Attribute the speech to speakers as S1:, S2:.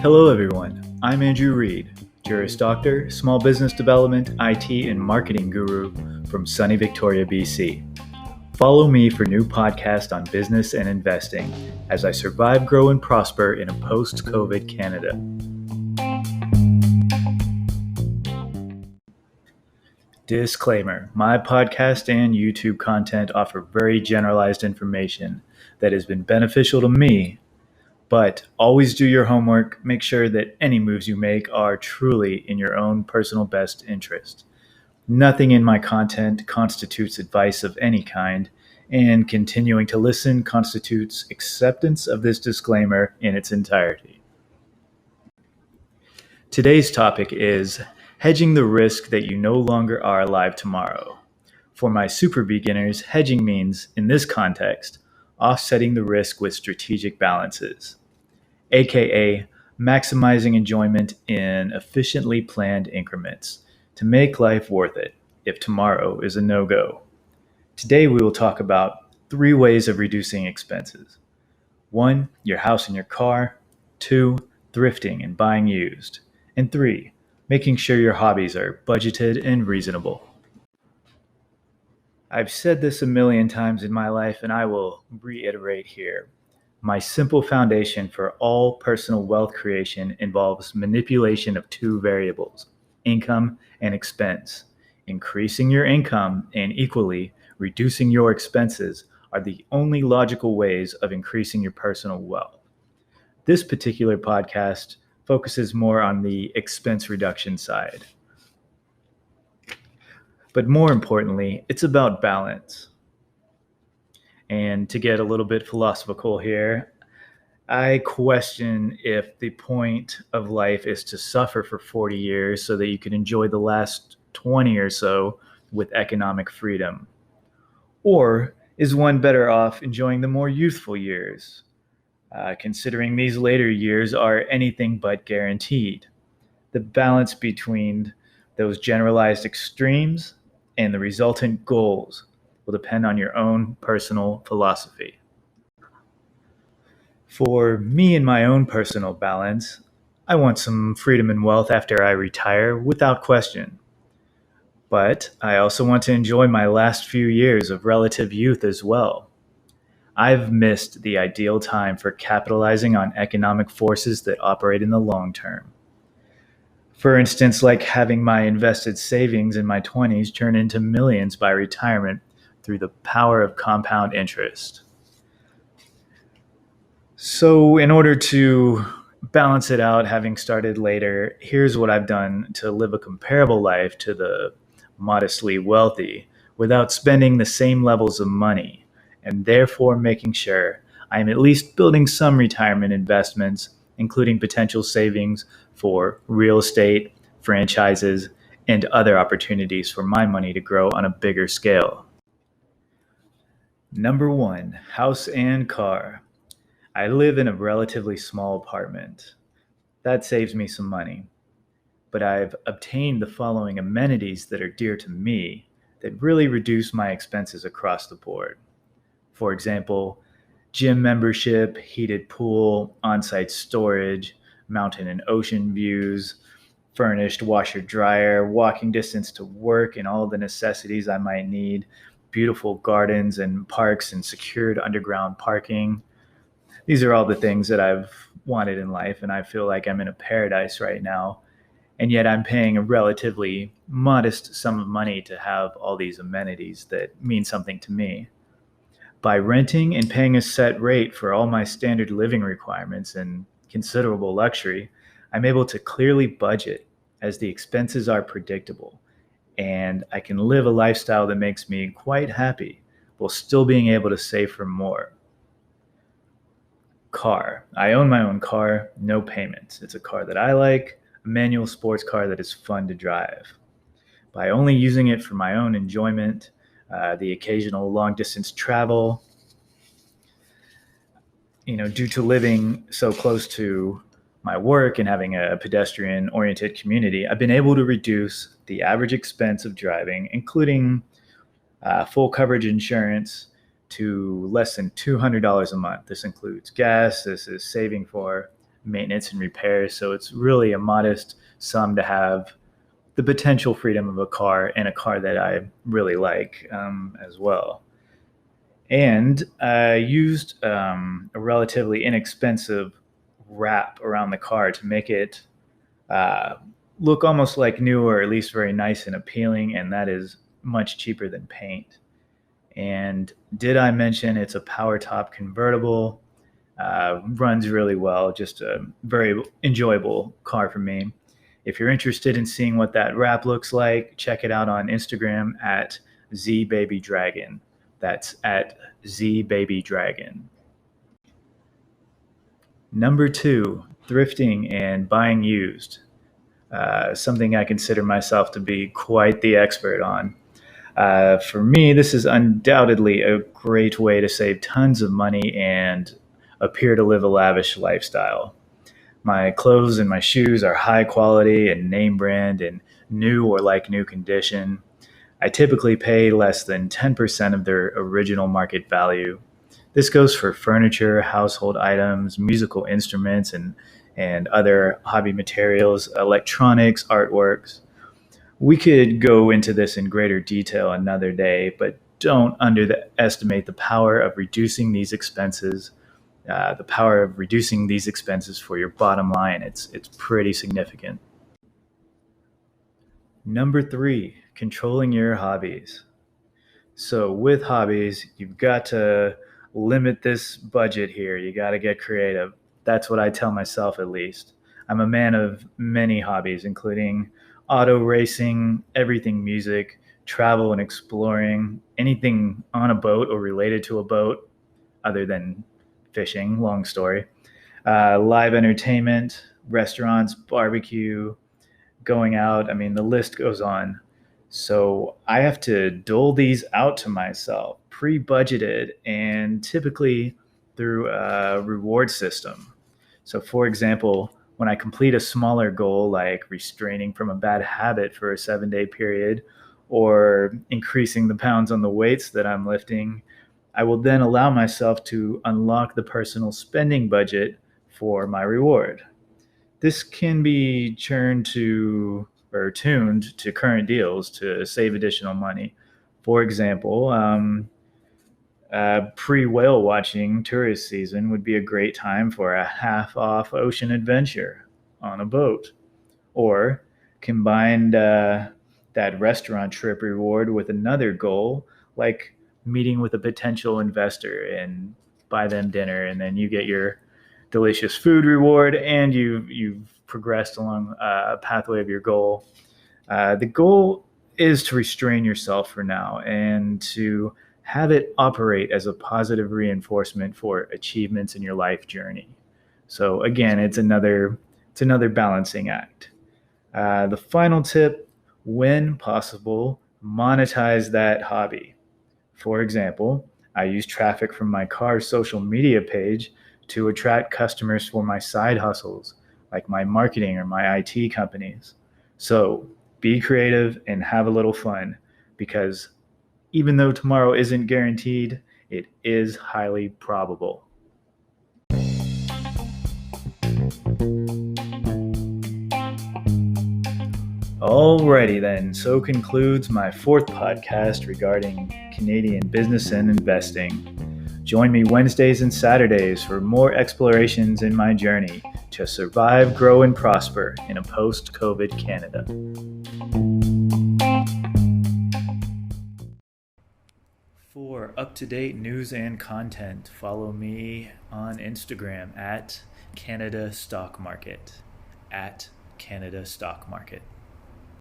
S1: Hello everyone, I'm Andrew Reed, Juris Doctor, Small Business Development, IT, and Marketing Guru from sunny Victoria, BC. Follow me for new podcasts on business and investing as I survive, grow, and prosper in a post-COVID Canada. Disclaimer: my podcast and YouTube content offer very generalized information that has been beneficial to me, but always do your homework. Make sure that any moves you make are truly in your own personal best interest. Nothing in my content constitutes advice of any kind, and continuing to listen constitutes acceptance of this disclaimer in its entirety. Today's topic is hedging the risk that you no longer are alive tomorrow. For my super beginners, hedging means, in this context, offsetting the risk with strategic balances, aka maximizing enjoyment in efficiently planned increments to make life worth it if tomorrow is a no-go. Today we will talk about 3 ways of reducing expenses. 1, your house and your car. 2, thrifting and buying used. And 3, making sure your hobbies are budgeted and reasonable. I've said this a million times in my life, and I will reiterate here. My simple foundation for all personal wealth creation involves manipulation of 2 variables, income and expense. Increasing your income and equally reducing your expenses are the only logical ways of increasing your personal wealth. This particular podcast focuses more on the expense reduction side. But more importantly, it's about balance. And to get a little bit philosophical here, I question if the point of life is to suffer for 40 years so that you can enjoy the last 20 or so with economic freedom. Or is one better off enjoying the more youthful years, considering these later years are anything but guaranteed? The balance between those generalized extremes and the resultant goals will depend on your own personal philosophy. For me and my own personal balance, I want some freedom and wealth after I retire without question. But I also want to enjoy my last few years of relative youth as well. I've missed the ideal time for capitalizing on economic forces that operate in the long term. For instance, like having my invested savings in my 20s turn into millions by retirement through the power of compound interest. So in order to balance it out, having started later, here's what I've done to live a comparable life to the modestly wealthy without spending the same levels of money, and therefore making sure I'm at least building some retirement investments, including potential savings for real estate, franchises, and other opportunities for my money to grow on a bigger scale. Number 1, house and car. I live in a relatively small apartment. That saves me some money. But I've obtained the following amenities that are dear to me that really reduce my expenses across the board. For example, gym membership, heated pool, on-site storage, mountain and ocean views, furnished washer dryer, walking distance to work and all the necessities I might need, beautiful gardens and parks and secured underground parking. These are all the things that I've wanted in life, and I feel like I'm in a paradise right now. And yet I'm paying a relatively modest sum of money to have all these amenities that mean something to me. By renting and paying a set rate for all my standard living requirements and considerable luxury, I'm able to clearly budget as the expenses are predictable, and I can live a lifestyle that makes me quite happy while still being able to save for more. Car. I own my own car, no payments. It's a car that I like, a manual sports car that is fun to drive. By only using it for my own enjoyment, the occasional long distance travel, due to living so close to my work and having a pedestrian oriented community, I've been able to reduce the average expense of driving, including full coverage insurance, to less than $200 a month. This includes gas. This is saving for maintenance and repairs. So it's really a modest sum to have the potential freedom of a car, and a car that I really like as well. And I used a relatively inexpensive wrap around the car to make it uh, look almost like new, or at least very nice and appealing. And that is much cheaper than paint. And did I mention it's a power top convertible? Runs really well, just a very enjoyable car for me. If you're interested in seeing what that wrap looks like, check it out on Instagram at zbabydragon. That's at zbabydragon. Number 2, thrifting and buying used. Something I consider myself to be quite the expert on. For me, this is undoubtedly a great way to save tons of money and appear to live a lavish lifestyle. My clothes and my shoes are high quality and name brand and new or like new condition. I typically pay less than 10% of their original market value. This goes for furniture, household items, musical instruments, and other hobby materials, electronics, artworks. We could go into this in greater detail another day, but don't underestimate the power of reducing these expenses. The power of reducing these expenses for your bottom line. It's pretty significant. Number 3, controlling your hobbies. So with hobbies, you've got to limit this budget here. You got to get creative. That's what I tell myself, at least. I'm a man of many hobbies, including auto racing, everything music, travel and exploring, anything on a boat or related to a boat, other than fishing, long story, live entertainment, restaurants, barbecue, going out. I mean, the list goes on. So I have to dole these out to myself, pre budgeted, and typically through a reward system. So, for example, when I complete a smaller goal like restraining from a bad habit for a 7-day period or increasing the pounds on the weights that I'm lifting, I will then allow myself to unlock the personal spending budget for my reward. This can be churned to or tuned to current deals to save additional money. For example, pre whale watching tourist season would be a great time for a half off ocean adventure on a boat. Or combined that restaurant trip reward with another goal, like meeting with a potential investor and buy them dinner, and then you get your delicious food reward, and you've progressed along a pathway of your goal. The goal is to restrain yourself for now and to have it operate as a positive reinforcement for achievements in your life journey. So again, it's another balancing act. The final tip: when possible, monetize that hobby. For example, I use traffic from my car's social media page to attract customers for my side hustles, like my marketing or my IT companies. So be creative and have a little fun, because even though tomorrow isn't guaranteed, it is highly probable. Alrighty then, so concludes my 4th podcast regarding Canadian business and investing. Join me Wednesdays and Saturdays for more explorations in my journey to survive, grow, and prosper in a post-COVID Canada. For up-to-date news and content, follow me on Instagram at Canada Stock Market. At Canada Stock Market.